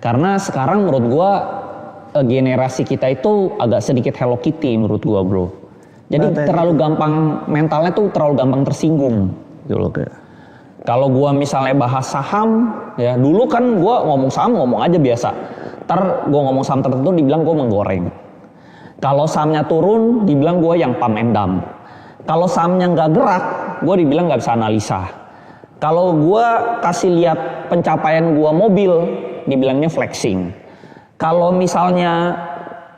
Karena sekarang menurut gua generasi kita itu agak sedikit Hello Kitty menurut gua, bro. Jadi terlalu gampang, mentalnya tuh terlalu gampang tersinggung gitu loh. Kalau gua misalnya bahas saham, ya dulu kan gua ngomong saham ngomong aja biasa. Ntar gua ngomong saham tertentu dibilang gua menggoreng. Kalau sahamnya turun dibilang gua yang pump and dump. Kalau sahamnya nggak gerak, gua dibilang nggak bisa analisa. Kalau gua kasih lihat pencapaian gua mobil, dibilangnya flexing. Kalau misalnya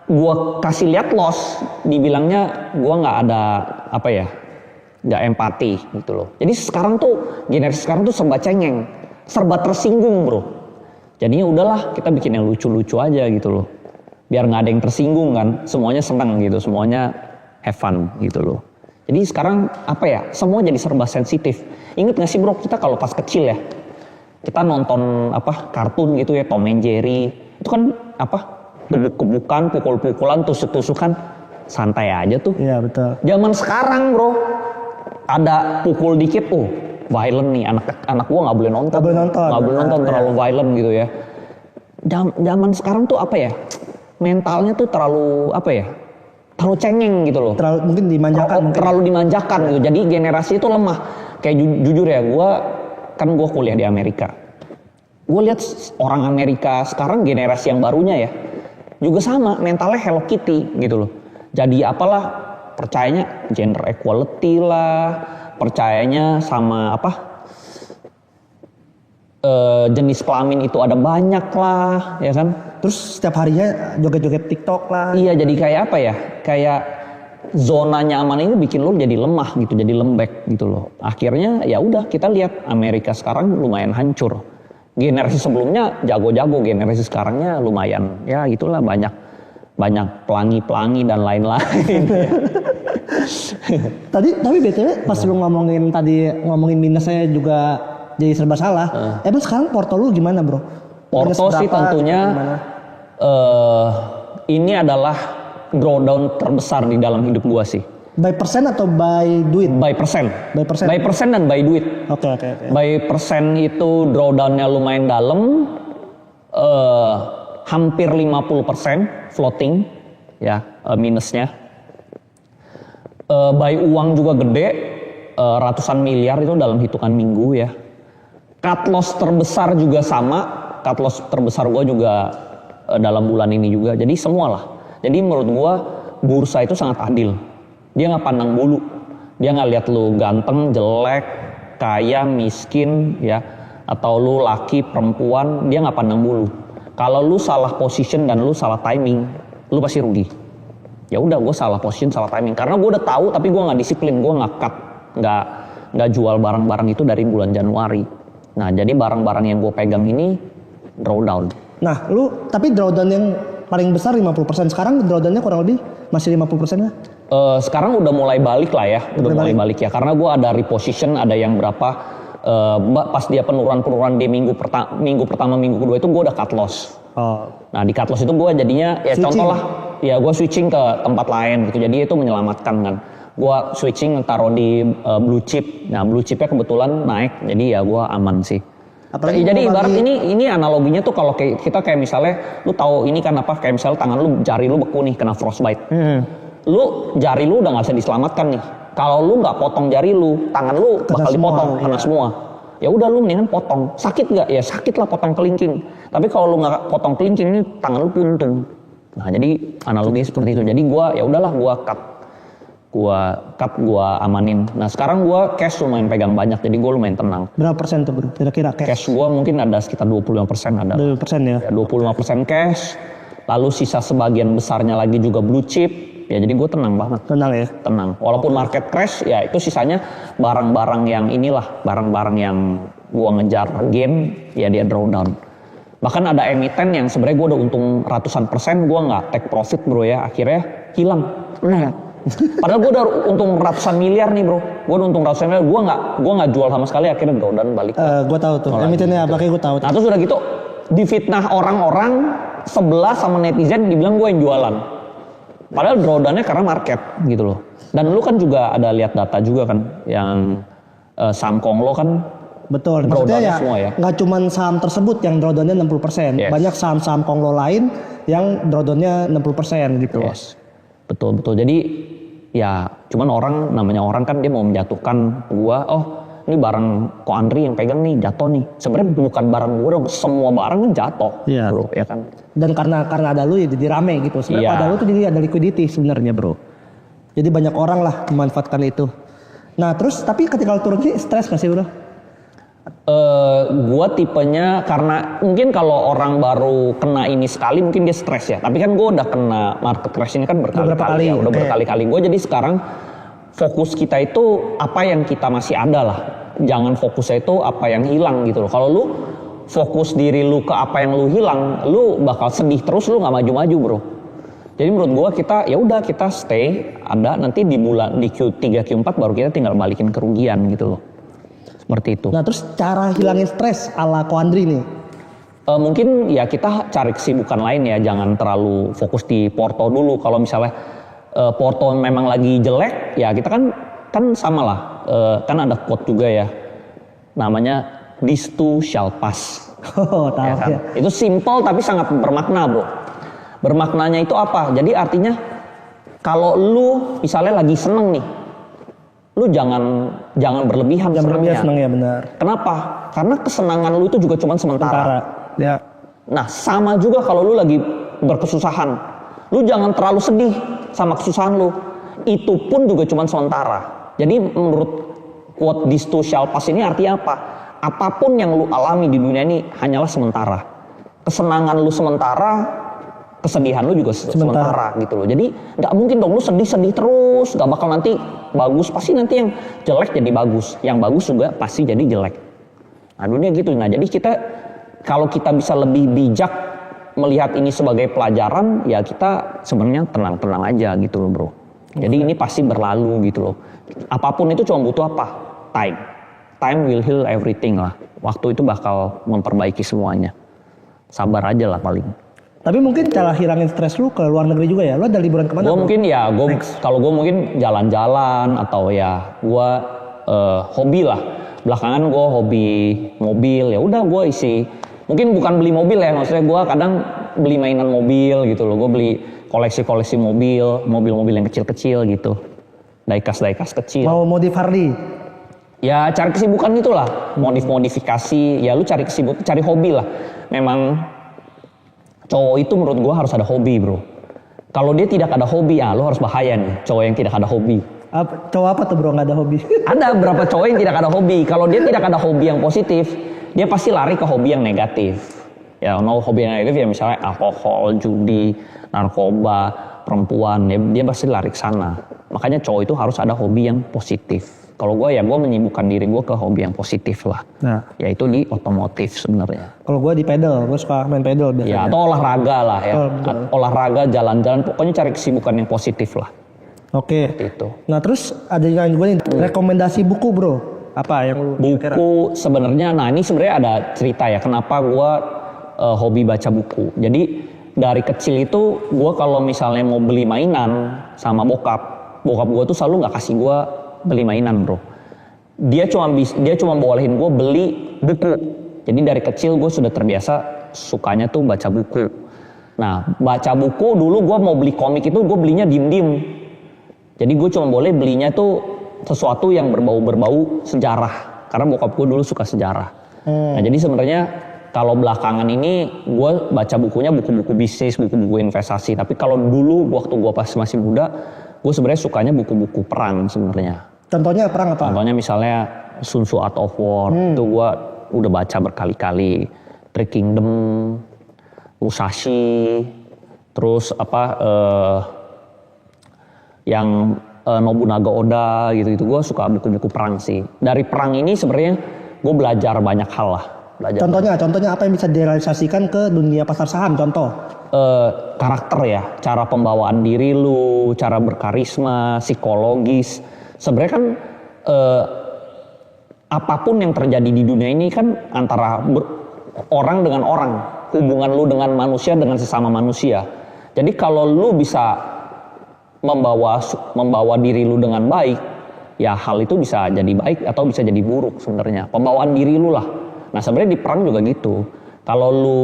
gua kasih lihat loss, dibilangnya gua nggak ada apa ya, nggak empati gitu loh. Jadi sekarang tuh generasi sekarang tuh serba cengeng, serba tersinggung, bro. Jadinya udahlah kita bikin yang lucu-lucu aja gitu loh, biar nggak ada yang tersinggung kan, semuanya senang gitu, semuanya have fun gitu loh. Jadi sekarang apa ya, semua jadi serba sensitif. Ingat nggak sih, bro, kita kalau pas kecil ya, kita nonton apa kartun gitu ya, Tom and Jerry, itu kan apa, gebuk-gebukan, pukul-pukulan, tusuk-tusukan, santai aja tuh. Iya betul. Zaman sekarang, bro, ada pukul dikit, violent nih, anak gua nggak boleh nonton. Nggak boleh nonton terlalu violent gitu ya. Zaman sekarang tuh apa ya, mentalnya tuh terlalu apa ya, terlalu cengeng gitu loh. Terlalu mungkin dimanjakan. Terlalu dimanjakan gitu. Jadi generasi itu lemah. Kayak jujur ya, gua kuliah di Amerika. Gue lihat orang Amerika sekarang generasi yang barunya ya, juga sama, mentalnya Hello Kitty gitu loh. Jadi apalah, percayanya gender equality lah, percayanya sama apa, jenis kelamin itu ada banyak lah, ya kan. Terus setiap harinya joget-joget TikTok lah. Iya, jadi kayak apa ya, kayak zona nyaman ini bikin lo jadi lemah gitu, jadi lembek gitu loh. Akhirnya ya udah, kita lihat Amerika sekarang lumayan hancur. Generasi sebelumnya jago-jago, generasi sekarangnya lumayan ya gitulah, banyak pelangi-pelangi dan lain-lain. Tapi BTW pas lu ngomongin minusnya juga jadi serba salah. Emang sekarang porto lu gimana, bro? Porto sih tentunya ini adalah drawdown terbesar di dalam hidup gua sih. By persen atau by duit? By persen. By persen. By persen dan by duit. Oke. By persen itu drawdownnya lumayan dalam, hampir 50% floating, ya minusnya. By uang juga gede, ratusan miliar itu dalam hitungan minggu ya. Cut loss terbesar juga sama, cut loss terbesar gua juga dalam bulan ini juga. Jadi semualah. Jadi menurut gua bursa itu sangat adil. Dia nggak pandang bulu, dia nggak lihat lu ganteng, jelek, kaya, miskin, ya, atau lu laki, perempuan, dia nggak pandang bulu. Kalau lu salah position dan lu salah timing, lu pasti rugi. Ya udah, gue salah position, salah timing, karena gue udah tahu, tapi gue nggak disiplin, gue nggak cut, nggak jual barang-barang itu dari bulan Januari. Nah, jadi barang-barang yang gue pegang ini drawdown. Nah, lu tapi drawdown yang paling besar 50%, sekarang drawdownnya kurang lebih masih 50% lah. Sekarang udah mulai balik lah ya, mulai balik ya, karena gue ada reposition, ada yang berapa pas dia penurunan di minggu pertama, minggu kedua itu gue udah cut loss. Nah di cut loss itu gue jadinya ya switching. Contoh lah, ya gue switching ke tempat lain gitu, jadi itu menyelamatkan kan. Gue switching taruh di blue chip, nah blue chipnya kebetulan naik, jadi ya gue aman sih. Apalagi jadi ibarat ini analoginya tuh kalau kita kayak misalnya, lu tahu ini kan apa, kayak misalnya tangan lu, jari lu beku nih kena frostbite. Lu jari lu udah nggak bisa diselamatkan nih. Kalau lu nggak potong jari lu, tangan lu bakal dipotong, kena semua. Ya udah lu mendingan potong. Sakit nggak? Ya sakit lah, potong kelingking. Tapi kalau lu nggak potong kelingking ini, tangan lu puntung. Nah jadi analoginya seperti itu. Jadi ya udahlah gua cut, gua amanin. Nah sekarang gua cash lumayan pegang banyak, jadi gua lumayan tenang. Berapa persen tuh, bro? Kira-kira cash gua mungkin ada sekitar 25% ada. 25% ya? 25% cash. Lalu sisa sebagian besarnya lagi juga blue chip. Ya jadi gue tenang banget. Tenang ya? Tenang. Walaupun market crash, ya itu sisanya barang-barang yang inilah, barang-barang yang gue ngejar game, ya dia drawdown. Bahkan ada emiten yang sebenarnya gue udah untung ratusan persen, gue nggak take profit, bro ya, akhirnya hilang. Nah, padahal gue udah untung ratusan miliar nih, bro. Gue udah untung ratusan miliar, gue nggak jual sama sekali, akhirnya drawdown balik. Gue tahu tuh. Emitennya apa, kayak gue tahu. Nah terus udah gitu difitnah orang-orang sebelah sama netizen, dibilang gue yang jualan. Padahal drawdownnya karena market gitu loh. Dan lu kan juga ada lihat data juga kan, yang Samkong lo kan Betul. Maksudnya ya nggak cuma saham tersebut yang drawdownnya 60%. Yes. Banyak saham-saham konglo lain yang drawdownnya 60% gitu. Yes. Betul. Jadi ya cuman namanya orang kan dia mau menjatuhkan gua, ini barang Ko Andri yang pegang nih jatuh nih. Sebenarnya bukan barang gue dong, semua barang kan jatuh, bro, ya kan. Dan karena ada lu ya jadi rame gitu. Sebenarnya pada lu tuh jadi ada liquidity sebenarnya, bro. Jadi banyak orang lah memanfaatkan itu. Nah terus tapi ketika lu turun sih stres gak sih, bro? Gue tipenya karena mungkin kalau orang baru kena ini sekali mungkin dia stres ya. Tapi kan gue udah kena market crash ini kan berkali-kali ya, udah berkali-kali. Gue jadi sekarang fokus kita itu apa yang kita masih ada lah. Jangan fokusnya itu apa yang hilang gitu loh. Kalau lu fokus diri lu ke apa yang lu hilang, lu bakal sedih terus, lu nggak maju-maju, bro. Jadi menurut gua kita ya udah kita stay ada, nanti di bulan di Q3 Q4 baru kita tinggal balikin kerugian gitu loh. Seperti itu. Nah terus cara hilangin stres ala Ko Andri nih? Mungkin ya kita cari kesibukan lain ya, jangan terlalu fokus di Porto dulu. Kalau misalnya Porto memang lagi jelek, ya kita kan sama lah. Kan ada quote juga ya, namanya "This too shall pass". Oh, tahu ya, kan? Ya. Itu simple tapi sangat bermakna, bro. Bermaknanya itu apa? Jadi artinya kalau lu misalnya lagi seneng nih, lu jangan berlebihan. Jangan berlebihan seneng ya, benar. Kenapa? Karena kesenangan lu itu juga cuma sementara. Ya. Nah sama juga kalau lu lagi berkesusahan, lu jangan terlalu sedih sama kesusahan lu, itu pun juga cuma sementara. Jadi menurut quote "This too shall pass" ini artinya apa? Apapun yang lu alami di dunia ini hanyalah sementara. Kesenangan lu sementara, kesedihan lu juga sementara gitu loh. Jadi nggak mungkin dong lu sedih terus, nggak bakal nanti bagus. Pasti nanti yang jelek jadi bagus, yang bagus juga pasti jadi jelek. Nah dunia gitu. Nah jadi kita kalau kita bisa lebih bijak melihat ini sebagai pelajaran, ya kita sebenarnya tenang-tenang aja gitu loh, bro. Jadi ini pasti berlalu gitu loh. Apapun itu cuma butuh apa? Time will heal everything lah. Waktu itu bakal memperbaiki semuanya. Sabar aja lah paling. Tapi mungkin cara hilangin stres lu ke luar negeri juga ya? Lu ada liburan kemana? Gue mungkin ya, kalau gue mungkin jalan-jalan atau ya gue hobi lah. Belakangan gue hobi mobil, ya udah gue isi. Mungkin bukan beli mobil ya, maksudnya gue kadang beli mainan mobil gitu loh. Gue beli koleksi mobil-mobil yang kecil-kecil gitu. Diecast kecil. Mau modif Harley? Ya cari kesibukan itulah, modifikasi. Ya lu cari kesibukan, cari hobi lah. Memang cowok itu menurut gue harus ada hobi, bro. Kalau dia tidak ada hobi, lu harus bahaya nih. Cowok yang tidak ada hobi. Cowok apa tuh, bro, nggak ada hobi? Ada beberapa cowok yang tidak ada hobi. Kalau dia tidak ada hobi yang positif, dia pasti lari ke hobi yang negatif. Ya, hobi yang negatif ya misalnya alkohol, judi, narkoba, perempuan. Dia pasti lari ke sana. Makanya cowok itu harus ada hobi yang positif. Kalau gue menyibukkan diri gue ke hobi yang positif lah. Nah, yaitu di otomotif sebenarnya. Kalau gue di pedal, gue suka main pedal biasanya. Ya, atau olahraga lah ya. Olahraga, jalan-jalan, pokoknya cari kesibukan yang positif lah. Oke. Itu. Nah terus ada yang gue nih, rekomendasi buku, bro. Apa yang lu kira? Buku sebenarnya, nah ini sebenarnya ada cerita ya. Kenapa gue hobi baca buku. Jadi dari kecil itu gue kalau misalnya mau beli mainan sama bokap gue tuh selalu nggak kasih gue beli mainan, bro. Dia cuma bolehin gue beli buku. Jadi dari kecil gue sudah terbiasa sukanya tuh baca buku. Nah baca buku dulu gue mau beli komik itu gue belinya diem-diem. Jadi gue cuma boleh belinya tuh sesuatu yang berbau sejarah. Karena bokap gue dulu suka sejarah. Nah jadi sebenarnya kalau belakangan ini gue baca bukunya buku-buku bisnis, buku-buku investasi. Tapi kalau dulu waktu gue pas masih muda, gue sebenarnya sukanya buku-buku perang sebenarnya. Contohnya perang apa? Contohnya misalnya Sun Tzu Art of War, itu gue udah baca berkali-kali. Three Kingdom, Musashi, terus yang Nobunaga Oda gitu. Gue suka buku-buku perang sih. Dari perang ini sebenarnya gue belajar banyak hal lah. Contohnya apa yang bisa direalisasikan ke dunia pasar saham? Contoh? Karakter ya, cara pembawaan diri lu, cara berkarisma, psikologis. Sebenarnya kan apapun yang terjadi di dunia ini kan antara orang dengan orang, hubungan lu dengan manusia dengan sesama manusia. Jadi kalau lu bisa membawa diri lu dengan baik, ya hal itu bisa jadi baik atau bisa jadi buruk sebenarnya. Pembawaan diri lu lah. Nah sebenarnya di perang juga gitu. Kalau lu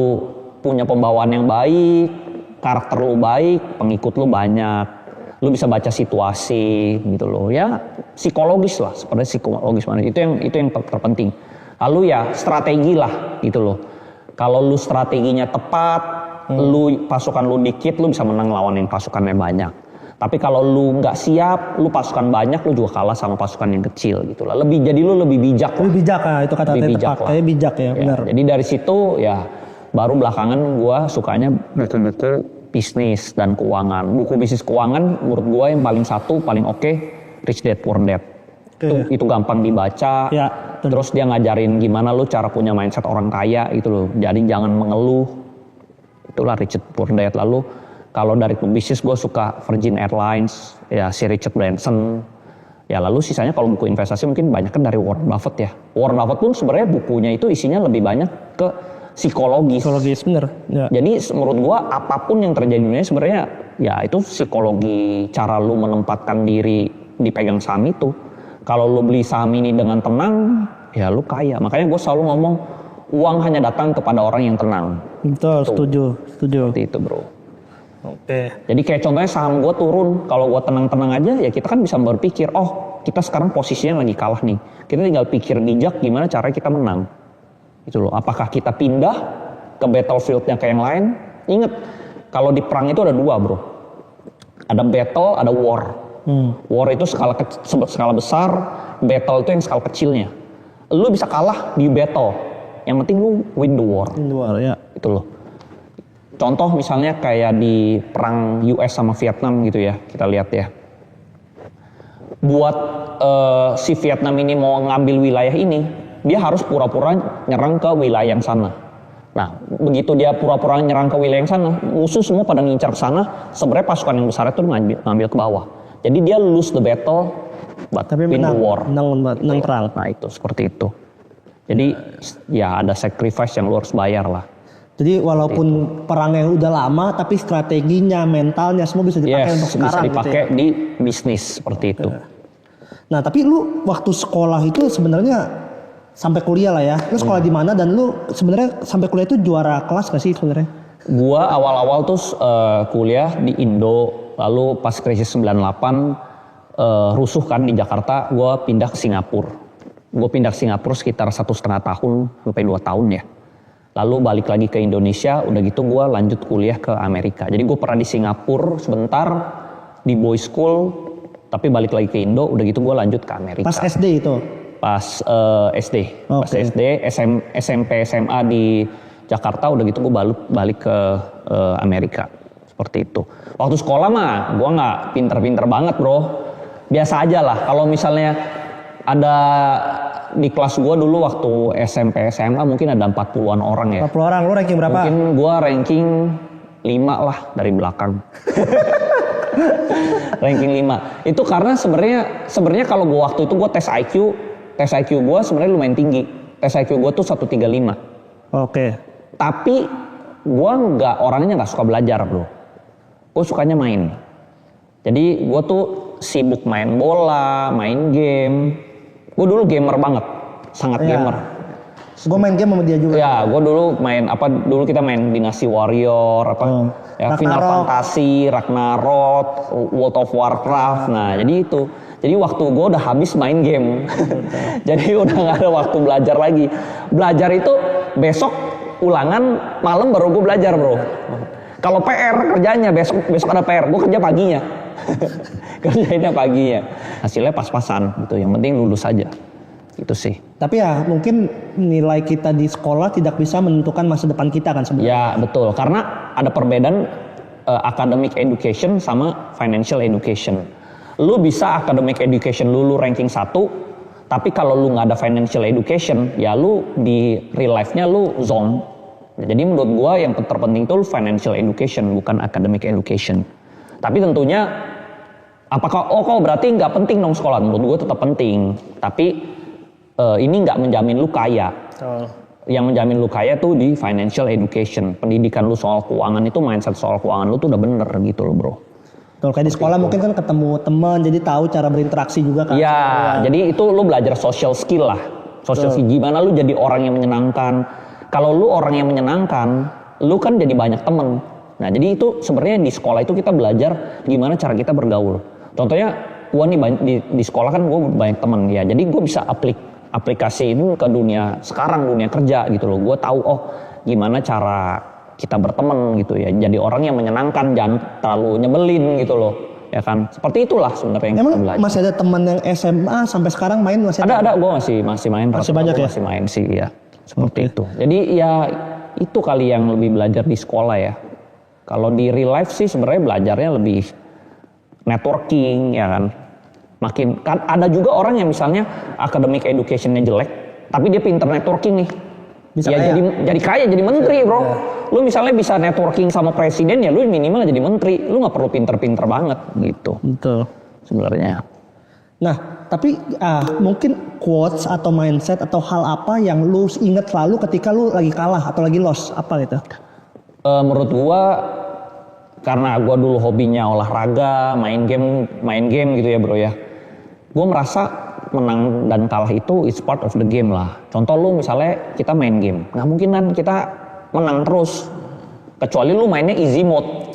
punya pembawaan yang baik, karakter lu baik, pengikut lu banyak, lu bisa baca situasi gitu loh. Ya psikologis lah, seperti psikologis mana itu yang terpenting. Lalu ya strategi lah gitu loh. Kalau lu strateginya tepat, lu pasukan lu dikit, lu bisa menang lawanin pasukannya banyak. Tapi kalau lu nggak siap, lu pasukan banyak, lu juga kalah sama pasukan yang kecil gitu lah. Jadi lu lebih bijak. Lebih bijak ya, itu kata tepat. Kayak bijak ya, benar. Jadi dari situ ya baru belakangan gua sukanya betul-betul bisnis dan keuangan. Buku bisnis keuangan menurut gua yang paling oke, Rich Dad Poor Dad. Itu gampang dibaca. Ya, terus dia ngajarin gimana lu cara punya mindset orang kaya gitu loh. Jadi jangan mengeluh. Itulah Rich Dad Poor Dad. Lalu kalau dari pembisnis gue suka Virgin Airlines, ya si Richard Branson. Ya lalu sisanya kalau buku investasi mungkin banyak kan dari Warren Buffett ya. Warren Buffett pun sebenarnya bukunya itu isinya lebih banyak ke psikologis. Psikologis bener. Ya. Jadi menurut gue apapun yang terjadi di dunia sebenarnya ya itu psikologi, cara lu menempatkan diri dipegang saham itu. Kalau lu beli saham ini dengan tenang, ya lu kaya. Makanya gue selalu ngomong uang hanya datang kepada orang yang tenang. Betul, setuju. Seperti itu bro. Oke. Jadi kayak contohnya saham gue turun, kalau gue tenang-tenang aja ya kita kan bisa berpikir, oh kita sekarang posisinya lagi kalah nih. Kita tinggal pikir bijak gimana cara kita menang. Gitu loh. Apakah kita pindah ke battlefieldnya ke yang lain? Ingat, kalau di perang itu ada dua bro. Ada battle, ada war. War itu skala besar, battle itu yang skala kecilnya. Lu bisa kalah di battle, yang penting lu win the war. Win the war ya. Itu loh. Contoh misalnya kayak di perang US sama Vietnam gitu ya, kita lihat ya. Buat si Vietnam ini mau ngambil wilayah ini, dia harus pura-pura nyerang ke wilayah yang sana. Nah, begitu dia pura-pura nyerang ke wilayah yang sana, musuh semua pada ngincar ke sana, sebenarnya pasukan yang besar itu ngambil ke bawah. Jadi dia lose the battle, but win the war. Menang perang. Nah itu, seperti itu. Jadi ya ada sacrifice yang lu harus bayar lah. Jadi walaupun perangnya udah lama, tapi strateginya, mentalnya semua bisa dipakai untuk sekarang. Bisa dipakai gitu ya? di bisnis seperti itu. Nah tapi lu waktu sekolah itu sebenarnya sampai kuliah lah ya. Lu sekolah di mana dan lu sebenarnya sampai kuliah itu juara kelas gak sih sebenarnya? Gua awal-awal tuh kuliah di Indo, lalu pas krisis 98 rusuh kan di Jakarta, gua pindah ke Singapura. Gue pindah ke Singapura sekitar 1,5 tahun sampai 2 tahun ya. Lalu balik lagi ke Indonesia, udah gitu gue lanjut kuliah ke Amerika. Jadi gue pernah di Singapura sebentar, di boys school, tapi balik lagi ke Indo, udah gitu gue lanjut ke Amerika. Pas SD itu? Pas SD. Pas SD, SMP, SMA di Jakarta, udah gitu gue balik ke Amerika. Seperti itu. Waktu sekolah mah, gue gak pinter-pinter banget bro. Biasa aja lah, kalau misalnya ada di kelas gue dulu waktu SMP SMA mungkin ada 40-an orang ya. 40 orang, lu ranking berapa? Mungkin gue ranking 5 lah dari belakang. Ranking 5. Itu karena sebenarnya kalau gue waktu itu gue tes IQ gue sebenarnya lumayan tinggi. Tes IQ gue tuh 135. Oke. Tapi gue orangnya nggak suka belajar bro. Gue sukanya main. Jadi gue tuh sibuk main bola, main game. Gue dulu gamer banget, sangat gamer. Gue main game sama dia juga. Ya, gue dulu main dulu kita main Dynasty Warrior, Final Fantasy, Ragnarok, World of Warcraft. Nah, jadi itu. Jadi waktu gue udah habis main game. Jadi udah gak ada waktu belajar lagi. Belajar itu besok ulangan, malam baru gue belajar bro. Kalau PR kerjanya besok ada PR, gue kerja paginya. Kerjainnya paginya. Hasilnya pas-pasan gitu. Yang penting lulus aja. Itu sih. Tapi ya mungkin nilai kita di sekolah tidak bisa menentukan masa depan kita kan sebenarnya. Ya betul. Karena ada perbedaan academic education sama financial education. Lu bisa academic education lu ranking 1, tapi kalau lu nggak ada financial education, ya lu di real life-nya lu zone. Jadi menurut gua yang terpenting tuh financial education, bukan academic education. Tapi tentunya apakah berarti nggak penting dong sekolah? Menurut gue tetap penting. Tapi ini nggak menjamin lu kaya. Yang menjamin lu kaya tuh di financial education. Pendidikan lu soal keuangan itu, mindset soal keuangan lu tuh udah bener gitu loh bro. Kalau kayak di sekolah mungkin kan ketemu teman, jadi tahu cara berinteraksi juga kan. Iya, jadi itu lu belajar social skill lah. Social skill, gimana lu jadi orang yang menyenangkan. Kalau lu orang yang menyenangkan, lu kan jadi banyak temen. Nah, jadi itu sebenarnya di sekolah itu kita belajar gimana cara kita bergaul. Contohnya, gua nih di sekolah kan gua banyak temen ya. Jadi gua bisa aplikasi itu ke dunia sekarang, dunia kerja gitu loh. Gua tahu gimana cara kita berteman gitu ya. Jadi orang yang menyenangkan, jangan terlalu nyebelin gitu loh. Ya kan? Seperti itulah sebenarnya yang kita belajar. Masih ada teman yang SMA sampai sekarang main masih ada gua masih main. Masih banyak ya? Masih main sih ya. Seperti itu. Jadi ya itu kali yang lebih belajar di sekolah ya. Kalau di real life sih sebenarnya belajarnya lebih networking ya kan. Makin kan ada juga orang yang misalnya academic education-nya jelek, tapi dia pinter networking nih. Bisa ya jadi kaya, jadi menteri, bro. Ya. Lu misalnya bisa networking sama presiden ya lu minimal jadi menteri. Lu nggak perlu pinter-pinter banget gitu. Betul. Sebenarnya. Nah, tapi mungkin quotes atau mindset atau hal apa yang lu inget selalu ketika lu lagi kalah atau lagi loss, apa gitu? Menurut gua karena gua dulu hobinya olahraga, main game gitu ya, bro ya. Gua merasa menang dan kalah itu is part of the game lah. Contoh lu misalnya kita main game, nggak mungkin kan kita menang terus. Kecuali lu mainnya easy mode.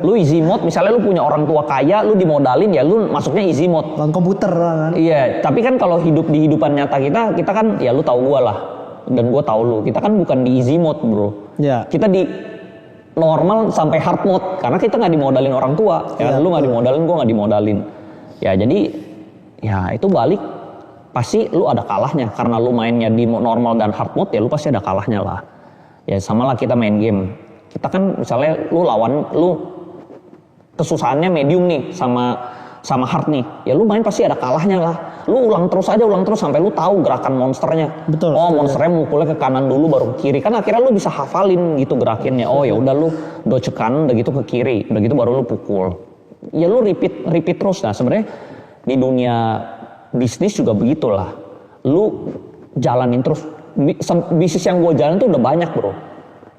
Lu easy mode, misalnya lu punya orang tua kaya, lu dimodalin ya lu masuknya easy mode. Lawan komputer kan. Iya, tapi kan kalau hidup di hidupan nyata kita kan ya lu tahu gua lah. Dan gua tahu lu. Kita kan bukan di easy mode, bro. Iya. Kita di normal sampai hard mode karena kita nggak dimodalin orang tua. Ya, lu nggak dimodalin, gua nggak dimodalin. Ya, jadi ya itu balik pasti lu ada kalahnya karena lu mainnya di normal dan hard mode ya lu pasti ada kalahnya lah. Ya sama lah kita main game. Kita kan misalnya lu kesusahannya medium nih sama hard nih. Ya lu main pasti ada kalahnya lah. Lu ulang terus sampai lu tahu gerakan monsternya. Betul. Monsternya mukulnya ke kanan dulu baru ke kiri. Kan akhirnya lu bisa hafalin gitu gerakinnya. Oh ya udah lu dodge ke kanan udah gitu ke kiri. Udah gitu baru lu pukul. Ya lu repeat terus. Nah sebenarnya di dunia bisnis juga begitulah. Lu jalanin terus. Bisnis yang gue jalan tuh udah banyak, bro.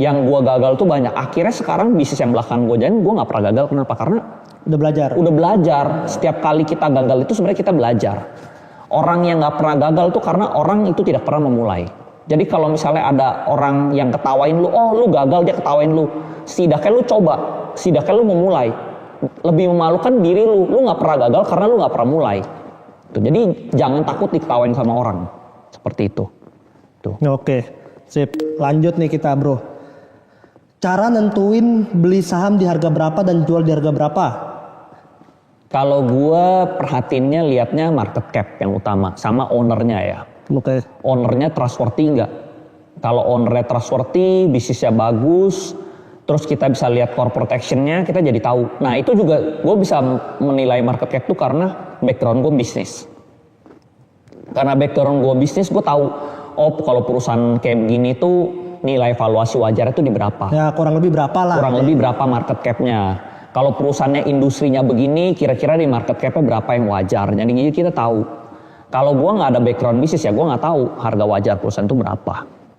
Yang gue gagal tuh banyak. Akhirnya sekarang bisnis yang belakang gue jalan gue nggak pernah gagal. Kenapa? Karena udah belajar. Setiap kali kita gagal itu sebenarnya kita belajar. Orang yang nggak pernah gagal tuh karena orang itu tidak pernah memulai. Jadi kalau misalnya ada orang yang ketawain lu, lu gagal, dia ketawain lu. Setidaknya lu coba, setidaknya lu memulai. Lebih memalukan diri lu nggak pernah gagal karena lu nggak pernah mulai. Tuh, jadi jangan takut diketawain sama orang. Seperti itu. Tuh. Oke, sip. Lanjut nih kita, bro. Cara nentuin beli saham di harga berapa dan jual di harga berapa? Kalau gue perhatiinnya liatnya market cap yang utama sama ownernya ya. Oke. Ownernya trustworthy nggak? Kalau ownernya trustworthy, bisnisnya bagus, terus kita bisa lihat corporate action-nya, kita jadi tahu. Nah itu juga gue bisa menilai market cap itu karena background gue bisnis. Karena background gue bisnis, gue tahu. Kalau perusahaan kayak begini tuh nilai valuasi wajar itu di berapa? Ya kurang lebih berapa lah? Kurang lebih berapa market cap-nya? Kalau perusahaannya industrinya begini, kira-kira di market cap-nya berapa yang wajar? Jadi kita tahu. Kalau gue nggak ada background bisnis ya gue nggak tahu harga wajar perusahaan itu berapa.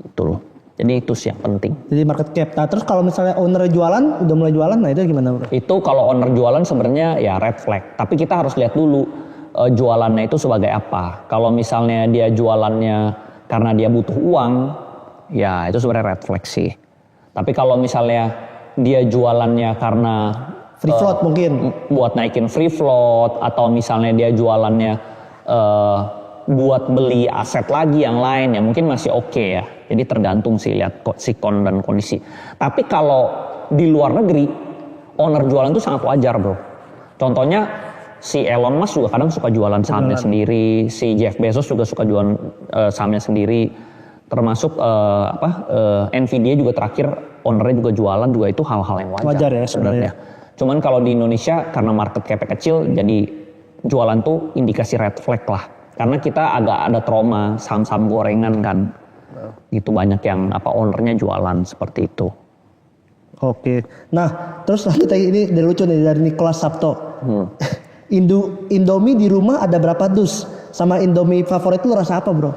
Itu loh. Jadi itu sih yang penting. Jadi market cap. Nah terus kalau misalnya owner jualan, udah mulai jualan, nah itu gimana, bro? Itu kalau owner jualan sebenarnya ya red flag. Tapi kita harus lihat dulu jualannya itu sebagai apa. Kalau misalnya dia jualannya karena dia butuh uang, ya itu sebenarnya red flag sih. Tapi kalau misalnya dia jualannya karena free float mungkin buat naikin free float, atau misalnya dia jualannya buat beli aset lagi yang lain, ya mungkin masih oke ya. Jadi tergantung sih lihat sikon dan kondisi. Tapi kalau di luar negeri owner jualan itu sangat wajar, bro. Contohnya si Elon Musk juga kadang suka jualan sahamnya sendiri, si Jeff Bezos juga suka jualan sahamnya sendiri, termasuk Nvidia juga terakhir ownernya juga jualan, juga itu hal-hal yang wajar ya sebenarnya. Cuman kalau di Indonesia karena market cap kecil, jadi jualan tuh indikasi red flag lah, karena kita agak ada trauma saham-saham gorengan kan, gitu banyak yang ownernya jualan seperti itu. Oke, nah terus lanjut ini dari lucu nih dari Nicholas Sabto. Indomie di rumah ada berapa dus? Sama Indomie favorit lu rasa apa, bro?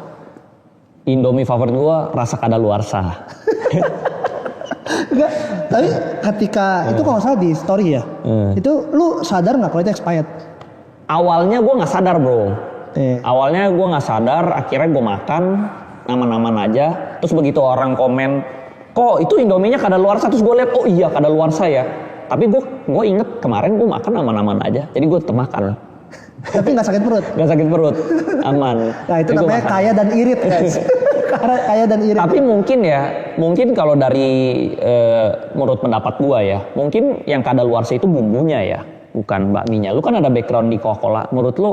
Indomie favorit gua rasa kadaluarsa. Enggak, tapi ketika itu kalau nggak salah di story ya, itu lu sadar nggak kalau itu expired? Awalnya gue nggak sadar bro. Eh. Awalnya gue nggak sadar, akhirnya gue makan aman-aman aja. Terus begitu orang komen, kok itu Indominya kadaluarsa, terus gue lihat, oh iya kadaluarsa ya. Tapi gue inget kemarin gue makan aman-aman aja, jadi gue tetap makan. Tapi nggak sakit perut? Nggak sakit perut, aman. Nah itu Jadi gua namanya makan. kaya dan irit guys. Kaya dan irit. Tapi mungkin kalau dari menurut pendapat gue ya, mungkin yang kadaluarsa itu bumbunya ya, bukan bakminya. Lu kan ada background di Coca-Cola, menurut lu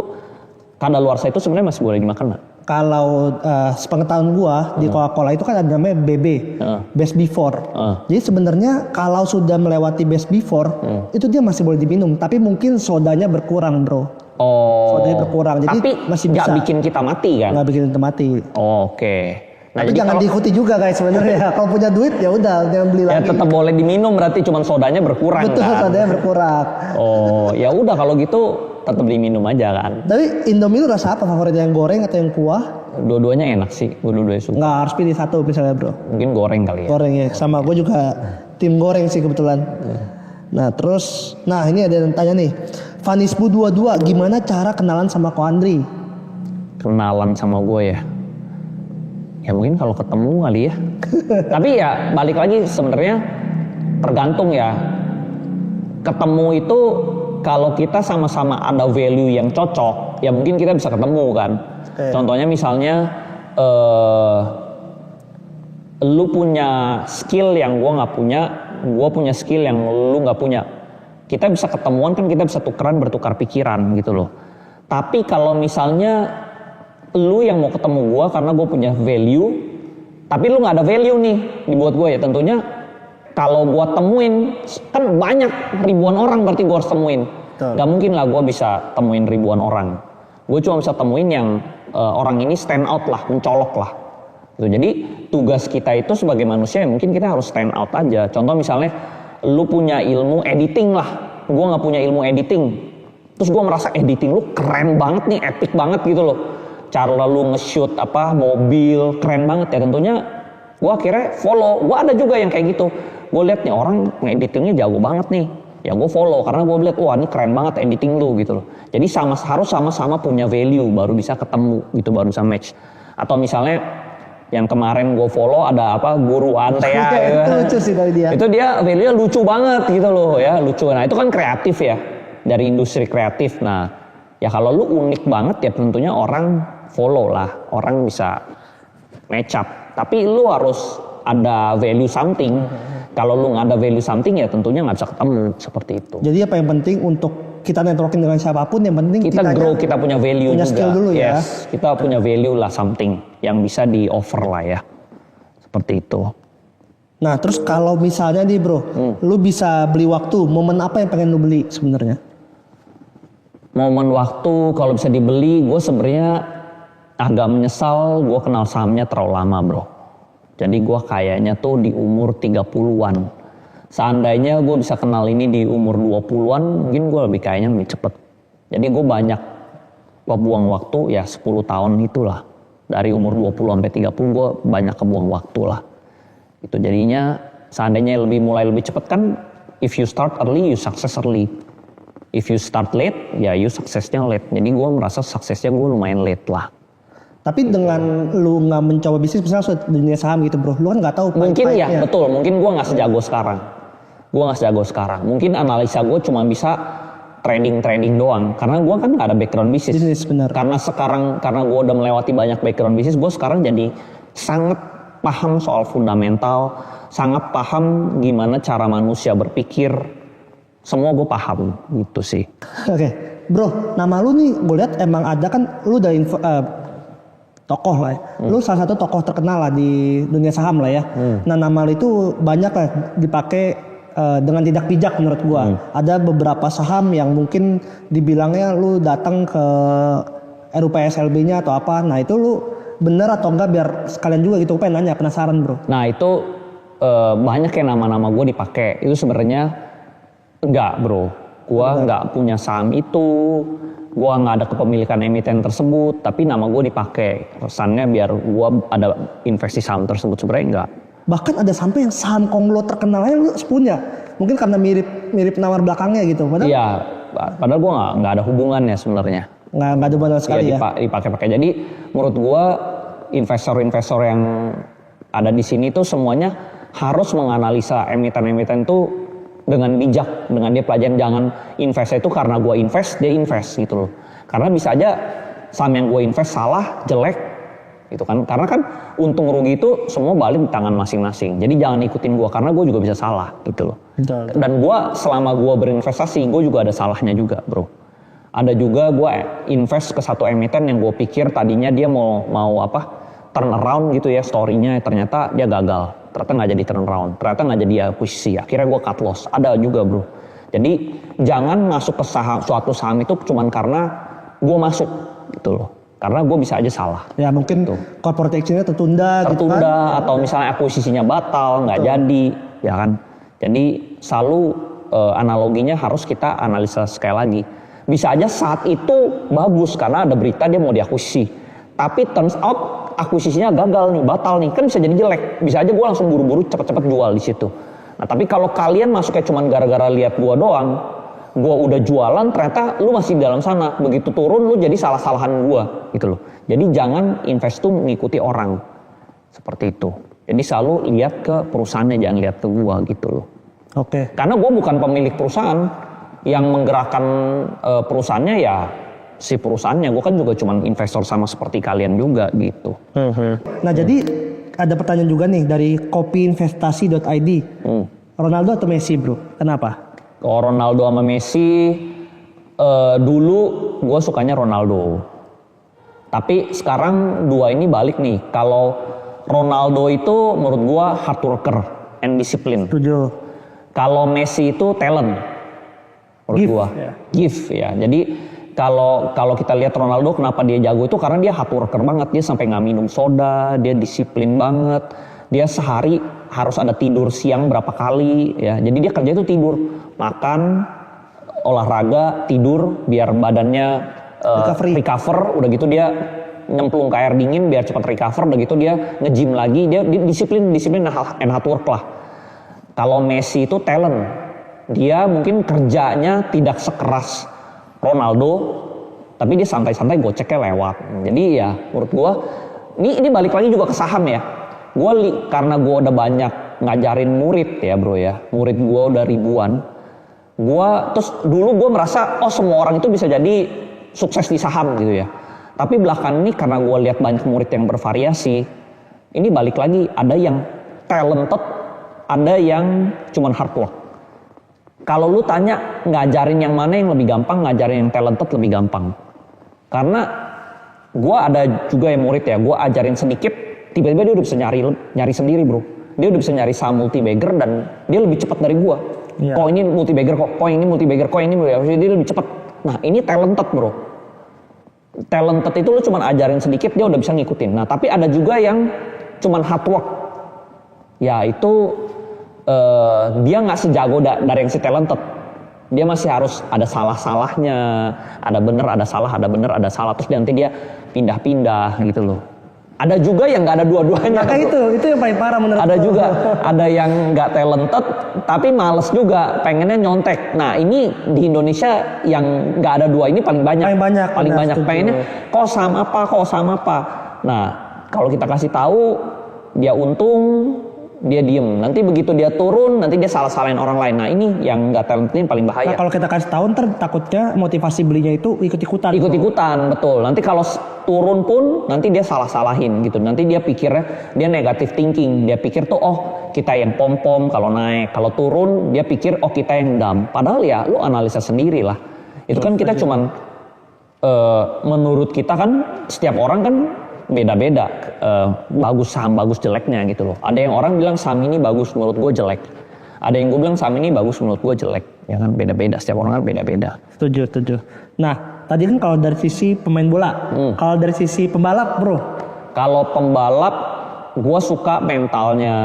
kadaluarsa itu sebenarnya masih boleh dimakan nggak? Kalau sepengetahuan gua di Coca-Cola itu kan ada namanya BB, best before. Jadi sebenarnya kalau sudah melewati best before, itu dia masih boleh diminum, tapi mungkin sodanya berkurang, bro. Oh. Sodanya berkurang, jadi tapi masih nggak bisa. bikin kita mati kan? Nggak bikin kita mati. Oke. Nah, Tapi jadi jangan kalau- diikuti juga guys sebenarnya. Kalau punya duit ya udah jangan beli ya lagi. tetap boleh diminum, berarti cuma sodanya berkurang. Betul, kan? sodanya berkurang. Oh, ya udah kalau gitu tetap diminum aja kan. Tapi Indomie lu rasa apa favoritnya, yang goreng atau yang kuah? Dua-duanya enak sih, gue dua-duanya suka. Nggak harus pilih satu misalnya bro. Mungkin goreng kali ya. Goreng ya, sama gue juga tim goreng sih kebetulan. Nah terus, nah ini ada yang tanya nih, Vanisbu 22 gimana cara kenalan sama Ko Andri? Kenalan sama gue ya. Ya mungkin kalau ketemu kali ya. Tapi ya balik lagi sebenarnya tergantung ya. Ketemu itu kalau kita sama-sama ada value yang cocok, ya mungkin kita bisa ketemu kan. Contohnya misalnya lu punya skill yang gue nggak punya, gue punya skill yang lu nggak punya. Kita bisa ketemuan kan, kita bisa tukeran, bertukar pikiran gitu loh. Tapi kalau misalnya lu yang mau ketemu gue karena gue punya value, tapi lu nggak ada value nih dibuat gue ya, tentunya kalau gue temuin kan banyak ribuan orang, berarti gue harus temuin. Gak mungkin lah gue bisa temuin ribuan orang. Gue cuma bisa temuin yang orang ini stand out lah, mencolok lah. Gitu. Jadi tugas kita itu sebagai manusia ya mungkin kita harus stand out aja. Contoh misalnya lu punya ilmu editing lah, gue nggak punya ilmu editing. Terus gue merasa editing lu keren banget nih, epic banget gitu loh. Cara lu nge-shoot apa mobil keren banget ya, tentunya gue akhirnya follow. Gue ada juga yang kayak gitu. Gue lihat nih orang ngeditingnya jago banget nih, ya gue follow karena gue lihat wah ini keren banget editing lu gitu loh. Jadi harus sama-sama punya value baru bisa ketemu gitu, baru bisa match. Atau misalnya yang kemarin gue follow ada apa Guru Antea gitu. Itu lucu sih dari dia. Itu dia value-nya lucu banget gitu loh ya, lucu. Nah itu kan kreatif ya, dari industri kreatif. Nah ya kalau lu unik banget ya tentunya orang follow lah, orang bisa match up. Tapi lu harus ada value something. Kalau lu nggak ada value something ya tentunya nggak bisa ketemu, seperti itu. Jadi apa yang penting untuk kita networking dengan siapapun, yang penting Kita grow, kita punya value punya juga. skill dulu ya. Yes, kita punya value lah, something yang bisa di offer lah ya. Seperti itu. Nah terus kalau misalnya nih bro, lu bisa beli waktu, momen apa yang pengen lu beli sebenarnya? Momen waktu kalau bisa dibeli, gue sebenarnya agak menyesal gue kenal sahamnya terlalu lama bro. Jadi gue kayaknya tuh di umur 30-an. Seandainya gue bisa kenal ini di umur 20-an, mungkin gue lebih kayaknya lebih cepet. Jadi gue banyak buang waktu ya 10 tahun itulah. Dari umur 20 sampai 30 gue banyak kebuang waktu lah. Itu jadinya seandainya mulai lebih cepet kan, if you start early, you success early. If you start late, ya you suksesnya late. Jadi gue merasa suksesnya gue lumayan late lah. Tapi dengan lu nggak mencoba bisnis misalnya di dunia saham gitu bro, lu kan nggak tahu Mungkin ya, pahit-pahitnya. betul. Mungkin gue nggak sejago sekarang. Mungkin analisa gue cuma bisa trading doang. Karena gue kan nggak ada background bisnis. Bisnis benar. Karena gue udah melewati banyak background bisnis, gue sekarang jadi sangat paham soal fundamental, sangat paham gimana cara manusia berpikir. Semua gue paham gitu sih. Oke, bro, nama lu nih gue lihat emang ada kan, lu udah tokoh lah ya. Lu salah satu tokoh terkenal lah di dunia saham lah ya. Nah nama lu itu banyak lah dipakai dengan tidak bijak menurut gua. Ada beberapa saham yang mungkin dibilangnya lu datang ke RUPSLB-nya atau apa. Nah itu lu bener atau enggak, biar sekalian juga gitu. Gue pengen nanya, penasaran bro. Nah itu banyak yang nama-nama gue dipakai. Itu sebenarnya enggak bro. Gua nggak punya saham itu. Gua nggak ada kepemilikan emiten tersebut. Tapi nama gue dipakai. Kesannya biar gua ada investasi saham tersebut. Sebenarnya enggak. Bahkan ada sampai yang saham konglo terkenal aja lu punya. Mungkin karena mirip nawar belakangnya gitu. Padahal gue nggak ada hubungannya sebenarnya. Nggak ada benar sekali ya. Dipakai. Jadi menurut gue investor-investor yang ada di sini tuh semuanya harus menganalisa emiten-emiten tuh dengan bijak, dengan dia pelajaran. Jangan invest itu karena gue invest, dia invest gitu loh. Karena bisa aja saham yang gue invest salah, jelek gitu kan. Karena kan untung rugi itu semua balik di tangan masing-masing. Jadi jangan ikutin gue karena gue juga bisa salah gitu loh. Betul. Dan gue selama gue berinvestasi gue juga ada salahnya juga bro. Ada juga gue invest ke satu emiten yang gue pikir tadinya dia mau turn around gitu ya story-nya, ternyata dia gagal. Ternyata nggak jadi turn around, ternyata nggak jadi akuisisi. Akhirnya gue cut loss. Ada juga bro. Jadi jangan masuk ke suatu saham itu cuman karena gue masuk gitu loh. Karena gue bisa aja salah. Ya mungkin corporate action-nya tertunda gitu kan. Atau misalnya akuisisinya batal, nggak jadi, ya kan. Jadi selalu analoginya harus kita analisa sekali lagi. Bisa aja saat itu bagus karena ada berita dia mau diakuisisi. Tapi turns out akuisisinya gagal nih, batal nih. Kan bisa jadi jelek. Bisa aja gue langsung buru-buru cepet-cepet jual di situ. Nah tapi kalau kalian masuknya cuma gara-gara lihat gue doang, gue udah jualan ternyata lu masih di dalam sana. Begitu turun lu jadi salah-salahan gue gitu loh. Jadi jangan invest tuh mengikuti orang. Seperti itu. Jadi selalu lihat ke perusahaannya, jangan lihat ke gue gitu loh. Oke. Karena gue bukan pemilik perusahaan. Yang menggerakkan perusahaannya ya si perusahaannya. Gue kan juga cuma investor sama seperti kalian juga gitu. Nah jadi ada pertanyaan juga nih dari kopiinvestasi.id. Ronaldo atau Messi bro? Kenapa? Kalau Ronaldo sama Messi, dulu gue sukanya Ronaldo. Tapi sekarang dua ini balik nih. Kalau Ronaldo itu menurut gue hard worker and discipline. Setuju. Kalau Messi itu talent. Menurut gue, gift ya. Jadi kalau kita lihat Ronaldo kenapa dia jago itu karena dia hard worker banget. Dia sampai nggak minum soda, dia disiplin banget. Dia sehari harus ada tidur siang berapa kali ya. Jadi dia kerja itu tidur, makan, olahraga, tidur biar badannya recover. Udah gitu dia nyemplung ke air dingin biar cepat recover. Udah gitu dia nge-gym lagi. Dia disiplin and hard work lah. Kalau Messi itu talent. Dia mungkin kerjanya tidak sekeras Ronaldo, tapi dia santai-santai goceknya lewat. Jadi ya menurut gue, ini balik lagi juga ke saham ya. Karena gue udah banyak ngajarin murid ya bro ya, murid gue udah ribuan. Terus dulu gue merasa semua orang itu bisa jadi sukses di saham gitu ya. Tapi belakangan ini karena gue lihat banyak murid yang bervariasi, ini balik lagi ada yang talented, ada yang cuman hard work. Kalau lu tanya ngajarin yang mana yang lebih gampang, ngajarin yang talented lebih gampang. Karena gue ada juga yang murid ya, gue ajarin sedikit, tiba-tiba dia udah bisa nyari sendiri bro. Dia udah bisa nyari saham multi-bagger dan dia lebih cepat dari gue. Yeah. Kok ini multi-bagger, kok ini multi-bagger, kok ini dia lebih cepat. Nah ini talented bro. Talented itu lu cuma ajarin sedikit, dia udah bisa ngikutin. Nah tapi ada juga yang cuma hard work. Ya itu dia nggak sejago dari yang si talented. Dia masih harus ada salah-salahnya, ada bener, ada salah, ada bener, ada salah. Terus nanti dia pindah-pindah gitu loh. Ada juga yang nggak ada dua-duanya. Nah, itu yang paling parah menurut Ada juga, ada yang nggak talented tapi males juga, pengennya nyontek. Nah ini di Indonesia yang nggak ada dua ini paling banyak. Paling banyak pengennya kok sama apa. Nah kalau kita kasih tahu dia untung, dia diem. Nanti begitu dia turun, nanti dia salah-salahin orang lain. Nah ini yang nggak talented ini paling bahaya. Nah kalau kita kasih tahu ntar takutnya motivasi belinya itu ikut-ikutan. Ikut-ikutan, betul. Nanti kalau turun pun nanti dia salah-salahin gitu. Nanti dia pikirnya, dia negative thinking. Dia pikir tuh kita yang pom-pom kalau naik. Kalau turun dia pikir kita yang dumb. Padahal ya lu analisa sendiri lah. Itu kan kita cuman menurut kita kan setiap orang kan beda-beda bagus saham bagus jeleknya gitu loh. Ada yang orang bilang saham ini bagus, menurut gue jelek. Ada yang gue bilang saham ini bagus, menurut gue jelek. Ya kan beda-beda, setiap orang kan beda-beda. Setuju. Nah tadi kan kalau dari sisi pemain bola, kalau dari sisi pembalap bro? Kalau pembalap gue suka mentalnya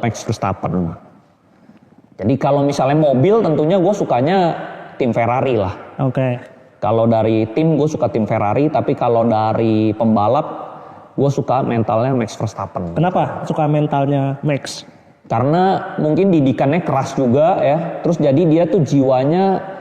Max Verstappen. Jadi kalau misalnya mobil tentunya gue sukanya tim Ferrari lah. Oke. Kalau dari tim gue suka tim Ferrari, tapi kalau dari pembalap gue suka mentalnya Max Verstappen. Kenapa suka mentalnya Max? Karena mungkin didikannya keras juga ya. Terus jadi dia tuh jiwanya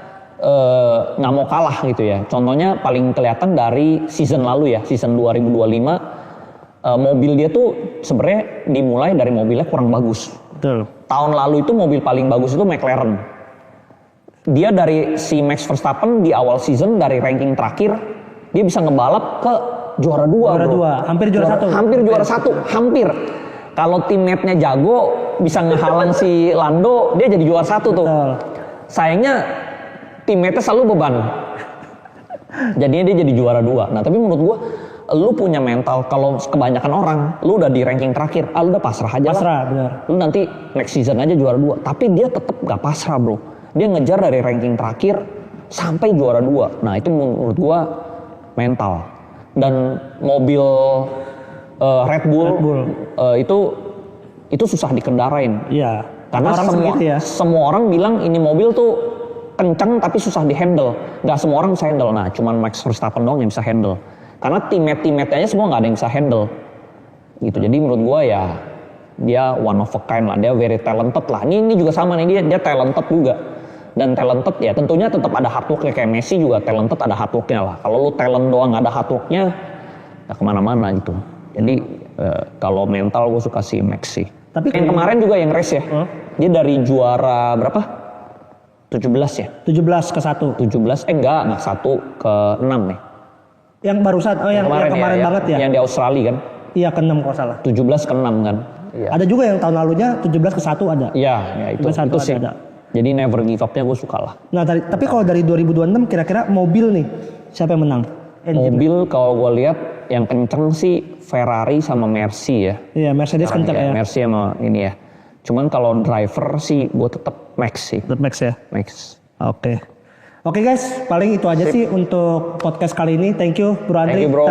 nggak mau kalah gitu ya. Contohnya paling kelihatan dari season lalu ya, season 2025. Mobil dia tuh sebenarnya dimulai dari mobilnya kurang bagus. Betul. Tahun lalu itu mobil paling bagus itu McLaren. Dia dari si Max Verstappen di awal season dari ranking terakhir dia bisa ngebalap ke juara 2 Juara bro. 2, hampir juara 1. Hampir juara 1, hampir. Kalau teammate-nya jago bisa ngehalang si Lando, dia jadi juara 1 tuh. Betul. Sayangnya teammate-nya selalu beban. Jadinya dia jadi juara 2. Nah, tapi menurut gua lu punya mental kalau kebanyakan orang, lu udah di ranking terakhir, lu udah pasrah aja Pasrah, lah. benar. Lu nanti next season aja juara 2. Tapi dia tetap gak pasrah, bro. Dia ngejar dari ranking terakhir sampai juara 2. Nah, itu menurut gua mental. Dan mobil Red Bull, itu susah dikendarain. Iya. Karena Orang segitu ya. semua orang bilang ini mobil tuh kencang tapi susah dihandle. Gak semua orang bisa handle. Nah, cuman Max Verstappen doang yang bisa handle. Karena teammate-nya semua gak ada yang bisa handle. Gitu. Jadi menurut gua ya dia one of a kind lah. Dia very talented lah. Ini juga sama nih, dia talented juga. Dan talented ya tentunya tetap ada hard worknya. Kayak Messi juga talented, ada hard worknya lah. Kalau lu talent doang gak ada hard worknya, ya kemana-mana gitu. Jadi kalau mental gue suka si Max sih. Tapi yang kemarin juga yang race ya, dia dari juara berapa? 17 ya? 17 ke 1. 17, enggak 1 ke 6 nih. Yang barusan, yang kemarin ya, banget ya? Yang di Australia kan? Iya ke 6 kalau salah. 17 ke 6 kan? Iya. Ada juga yang tahun lalunya 17 ke 1 ada. Iya, ya itu sih. Ada. Jadi never give up-nya gue suka lah. Nah, tapi kalau dari 2026 kira-kira mobil nih, siapa yang menang? Mobil kalau gue lihat yang kenceng sih Ferrari sama Mercy ya. Iya, Mercedes kenceng ya. Mercy sama ini ya. Cuman kalau driver sih gue tetap Max sih. Tetap Max ya. Max. Oke guys, paling itu aja sih untuk podcast kali ini. Thank you Bro Andri. Thank you, bro.